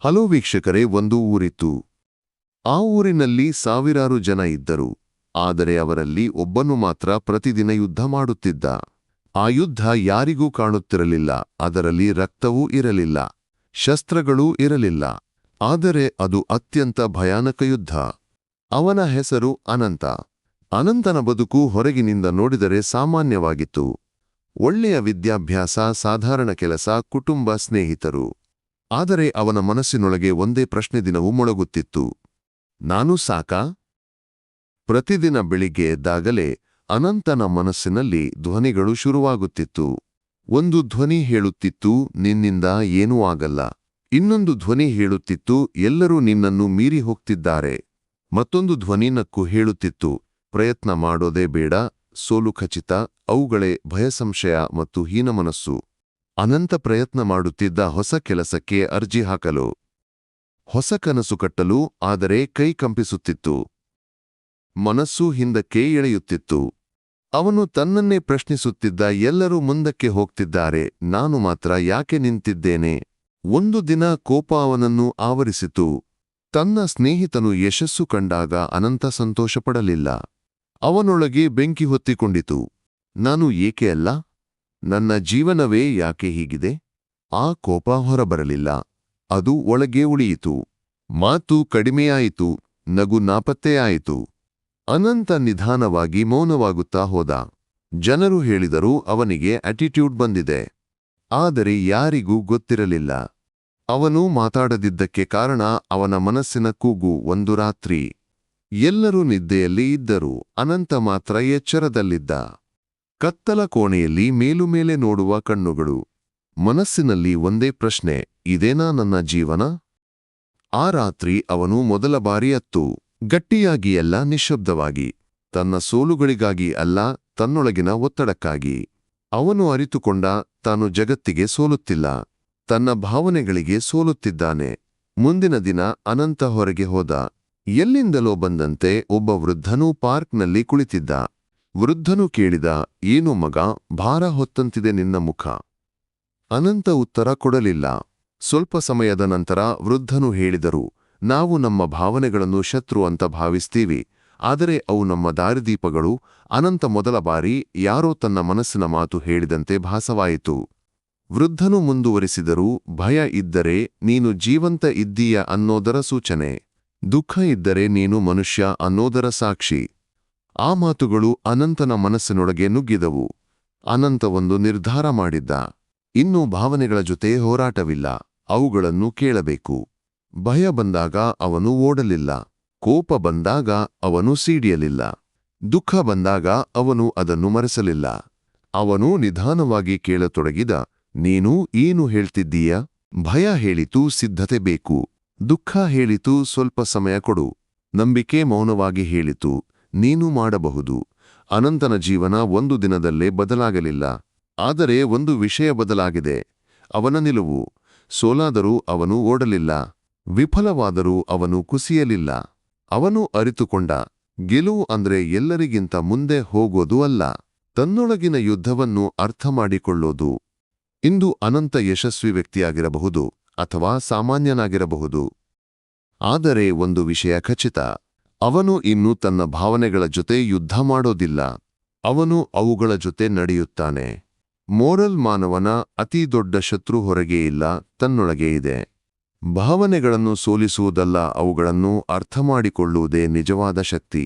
Hello ವೀಕ್ಷಕರೇ, ಒಂದು ಊರಿತ್ತು. ಆ ಊರಿನಲ್ಲಿ ಸಾವಿರಾರು ಜನ ಇದ್ದರು. ಆದರೆ ಅವರಲ್ಲಿ ಒಬ್ಬನು ಮಾತ್ರ ಪ್ರತಿದಿನ ಯುದ್ಧ ಮಾಡುತ್ತಿದ್ದ. ಆ ಯುದ್ಧ ಯಾರಿಗೂ ಕಾಣುತ್ತಿರಲಿಲ್ಲ. ಅದರಲ್ಲಿ ರಕ್ತವೂ ಇರಲಿಲ್ಲ, ಶಸ್ತ್ರಗಳೂ ಇರಲಿಲ್ಲ. ಆದರೆ ಅದು ಅತ್ಯಂತ ಭಯಾನಕ ಯುದ್ಧ. ಅವನ ಹೆಸರು ಅನಂತ. ಅನಂತನ ಬದುಕು ಹೊರಗಿನಿಂದ ನೋಡಿದರೆ ಸಾಮಾನ್ಯವಾಗಿತ್ತು. ಒಳ್ಳೆಯ ವಿದ್ಯಾಭ್ಯಾಸ, ಸಾಧಾರಣ ಕೆಲಸ, ಕುಟುಂಬ, ಸ್ನೇಹಿತರು. ಆದರೆ ಅವನ ಮನಸ್ಸಿನೊಳಗೆ ಒಂದೇ ಪ್ರಶ್ನೆ ದಿನವೂ ಮೊಳಗುತ್ತಿತ್ತು: ನಾನು ಸಾಕಾ? ಪ್ರತಿದಿನ ಬೆಳಿಗ್ಗೆ ಎದ್ದಾಗಲೇ ಅನಂತನ ಮನಸ್ಸಿನಲ್ಲಿ ಧ್ವನಿಗಳು ಶುರುವಾಗುತ್ತಿತ್ತು. ಒಂದು ಧ್ವನಿ ಹೇಳುತ್ತಿತ್ತು, ನಿನ್ನಿಂದ ಏನೂ ಆಗಲ್ಲ. ಇನ್ನೊಂದು ಧ್ವನಿ ಹೇಳುತ್ತಿತ್ತು, ಎಲ್ಲರೂ ನಿನ್ನನ್ನು ಮೀರಿ ಹೋಗ್ತಿದ್ದಾರೆ. ಮತ್ತೊಂದು ಧ್ವನಿ ನಕ್ಕು ಹೇಳುತ್ತಿತ್ತು, ಪ್ರಯತ್ನ ಮಾಡೋದೇ ಬೇಡ, ಸೋಲು ಖಚಿತ. ಅವುಗಳೇ ಭಯ, ಸಂಶಯ ಮತ್ತು ಹೀನಮನಸ್ಸು. ಅನಂತ ಪ್ರಯತ್ನ ಮಾಡುತ್ತಿದ್ದ ಹೊಸ ಕೆಲಸಕ್ಕೆ ಅರ್ಜಿ ಹಾಕಲು, ಹೊಸ ಕನಸು ಕಟ್ಟಲು. ಆದರೆ ಕೈ ಕಂಪಿಸುತ್ತಿತ್ತು, ಮನಸ್ಸು ಹಿಂದಕ್ಕೆ ಎಳೆಯುತ್ತಿತ್ತು. ಅವನು ತನ್ನನ್ನೇ ಪ್ರಶ್ನಿಸುತ್ತಿದ್ದ, ಎಲ್ಲರೂ ಮುಂದಕ್ಕೆ ಹೋಗ್ತಿದ್ದಾರೆ, ನಾನು ಮಾತ್ರ ಯಾಕೆ ನಿಂತಿದ್ದೇನೆ? ಒಂದು ದಿನ ಕೋಪ ಅವನನ್ನು ಆವರಿಸಿತು. ತನ್ನ ಸ್ನೇಹಿತನು ಯಶಸ್ಸು ಕಂಡಾಗ ಅನಂತ ಸಂತೋಷಪಡಲಿಲ್ಲ. ಅವನೊಳಗೆ ಬೆಂಕಿ ಹೊತ್ತಿಕೊಂಡಿತು. ನಾನು ಏಕೆ ಅಲ್ಲ? ನನ್ನ ಜೀವನವೇ ಯಾಕೆ ಹೀಗಿದೆ? ಆ ಕೋಪ ಹೊರಬರಲಿಲ್ಲ, ಅದು ಒಳಗೆ ಉಳಿಯಿತು. ಮಾತು ಕಡಿಮೆಯಾಯಿತು, ನಗು ನಾಪತ್ತೆಯಾಯಿತು. ಅನಂತ ನಿಧಾನವಾಗಿ ಮೌನವಾಗುತ್ತಾ ಹೋದ. ಜನರು ಹೇಳಿದರು, ಅವನಿಗೆ ಆಟಿಟ್ಯೂಡ್ ಬಂದಿದೆ. ಆದರೆ ಯಾರಿಗೂ ಗೊತ್ತಿರಲಿಲ್ಲ. ಅವನು ಮಾತಾಡದಿದ್ದಕ್ಕೆ ಕಾರಣ ಅವನ ಮನಸ್ಸಿನ ಕೂಗು. ಒಂದು ರಾತ್ರಿ ಎಲ್ಲರೂ ನಿದ್ದೆಯಲ್ಲಿ ಇದ್ದರು, ಅನಂತ ಮಾತ್ರ ಎಚ್ಚರದಲ್ಲಿದ್ದ. ಕತ್ತಲ ಕೋಣೆಯಲ್ಲಿ ಮೇಲುಮೇಲೆ ನೋಡುವ ಕಣ್ಣುಗಳು. ಮನಸ್ಸಿನಲ್ಲಿ ಒಂದೇ ಪ್ರಶ್ನೆ, ಇದೇನಾ ನನ್ನ ಜೀವನ? ಆ ರಾತ್ರಿ ಅವನು ಮೊದಲ ಬಾರಿ ಅತ್ತು. ಗಟ್ಟಿಯಾಗಿ ಅಲ್ಲ, ನಿಶ್ಶಬ್ದವಾಗಿ. ತನ್ನ ಸೋಲುಗಳಿಗಾಗಿ ಅಲ್ಲ, ತನ್ನೊಳಗಿನ ಒತ್ತಡಕ್ಕಾಗಿ. ಅವನು ಅರಿತುಕೊಂಡ, ತಾನು ಜಗತ್ತಿಗೆ ಸೋಲುತ್ತಿಲ್ಲ, ತನ್ನ ಭಾವನೆಗಳಿಗೆ ಸೋಲುತ್ತಿದ್ದಾನೆ. ಮುಂದಿನ ದಿನ ಅನಂತ ಹೊರಗೆ ಹೋದ. ಎಲ್ಲಿಂದಲೋ ಬಂದಂತೆ ಒಬ್ಬ ವೃದ್ಧನೂ ಪಾರ್ಕ್ನಲ್ಲಿ ಕುಳಿತಿದ್ದ. ವೃದ್ಧನು ಕೇಳಿದ, ಏನು ಮಗ, ಭಾರ ಹೊತ್ತಂತಿದೆ ನಿನ್ನ ಮುಖ? ಅನಂತ ಉತ್ತರ ಕೊಡಲಿಲ್ಲ. ಸ್ವಲ್ಪ ಸಮಯದ ನಂತರ ವೃದ್ಧನು ಹೇಳಿದರು, ನಾವು ನಮ್ಮ ಭಾವನೆಗಳನ್ನು ಶತ್ರು ಅಂತ ಭಾವಿಸ್ತೀವಿ, ಆದರೆ ಅವು ನಮ್ಮ ದಾರಿದೀಪಗಳು. ಅನಂತ ಮೊದಲ ಬಾರಿ ಯಾರೋ ತನ್ನ ಮನಸ್ಸಿನ ಮಾತು ಹೇಳಿದಂತೆ ಭಾಸವಾಯಿತು. ವೃದ್ಧನು ಮುಂದುವರಿಸಿದರು, ಭಯ ಇದ್ದರೆ ನೀನು ಜೀವಂತ ಇದ್ದೀಯ ಅನ್ನೋದರ ಸೂಚನೆ. ದುಃಖ ಇದ್ದರೆ ನೀನು ಮನುಷ್ಯ ಅನ್ನೋದರ ಸಾಕ್ಷಿ. ಆ ಮಾತುಗಳು ಅನಂತನ ಮನಸ್ಸಿನೊಳಗೆ ನುಗ್ಗಿದವು. ಅನಂತ ಒಂದು ನಿರ್ಧಾರ ಮಾಡಿದ್ದ. ಇನ್ನು ಭಾವನೆಗಳ ಜೊತೆ ಹೋರಾಟವಿಲ್ಲ, ಅವುಗಳನ್ನು ಕೇಳಬೇಕು. ಭಯ ಬಂದಾಗ ಅವನು ಓಡಲಿಲ್ಲ, ಕೋಪ ಬಂದಾಗ ಅವನು ಸಿಡಿಯಲಿಲ್ಲ, ದುಃಖ ಬಂದಾಗ ಅವನು ಅದನ್ನು ಮರೆಸಲಿಲ್ಲ. ಅವನು ನಿಧಾನವಾಗಿ ಕೇಳತೊಡಗಿದ, ನೀನು ಏನು ಹೇಳ್ತಿದ್ದೀಯ? ಭಯ ಹೇಳಿತು, ಸಿದ್ಧತೆ ಬೇಕು. ದುಃಖ ಹೇಳಿತು, ಸ್ವಲ್ಪ ಸಮಯ ಕೊಡು. ನಂಬಿಕೆ ಮೌನವಾಗಿ ಹೇಳಿತು, ನೀನು ಮಾಡಬಹುದು. ಅನಂತನ ಜೀವನ ಒಂದು ದಿನದಲ್ಲೇ ಬದಲಾಗಲಿಲ್ಲ. ಆದರೆ ಒಂದು ವಿಷಯ ಬದಲಾಗಿದೆ, ಅವನ ನಿಲುವು. ಸೋಲಾದರೂ ಅವನು ಓಡಲಿಲ್ಲ, ವಿಫಲವಾದರೂ ಅವನು ಕುಸಿಯಲಿಲ್ಲ. ಅವನು ಅರಿತುಕೊಂಡ, ಗೆಲುವು ಅಂದ್ರೆ ಎಲ್ಲರಿಗಿಂತ ಮುಂದೆ ಹೋಗೋದು ಅಲ್ಲ, ತನ್ನೊಳಗಿನ ಯುದ್ಧವನ್ನು ಅರ್ಥಮಾಡಿಕೊಳ್ಳೋದು. ಇಂದು ಅನಂತ ಯಶಸ್ವಿ ವ್ಯಕ್ತಿಯಾಗಿರಬಹುದು ಅಥವಾ ಸಾಮಾನ್ಯನಾಗಿರಬಹುದು. ಆದರೆ ಒಂದು ವಿಷಯ ಖಚಿತ, ಅವನು ಇನ್ನು ತನ್ನ ಭಾವನೆಗಳ ಜೊತೆ ಯುದ್ಧ ಮಾಡೋದಿಲ್ಲ. ಅವನು ಅವುಗಳ ಜೊತೆ ನಡೆಯುತ್ತಾನೆ. ಮೋರಲ್ ಮಾನವನ ಅತಿ ದೊಡ್ಡ ಶತ್ರು ಹೊರಗೆ ಇಲ್ಲ, ತನ್ನೊಳಗೆ ಇದೆ. ಭಾವನೆಗಳನ್ನು ಸೋಲಿಸುವುದಲ್ಲ, ಅವುಗಳನ್ನು ಅರ್ಥಮಾಡಿಕೊಳ್ಳುವುದೇ ನಿಜವಾದ ಶಕ್ತಿ.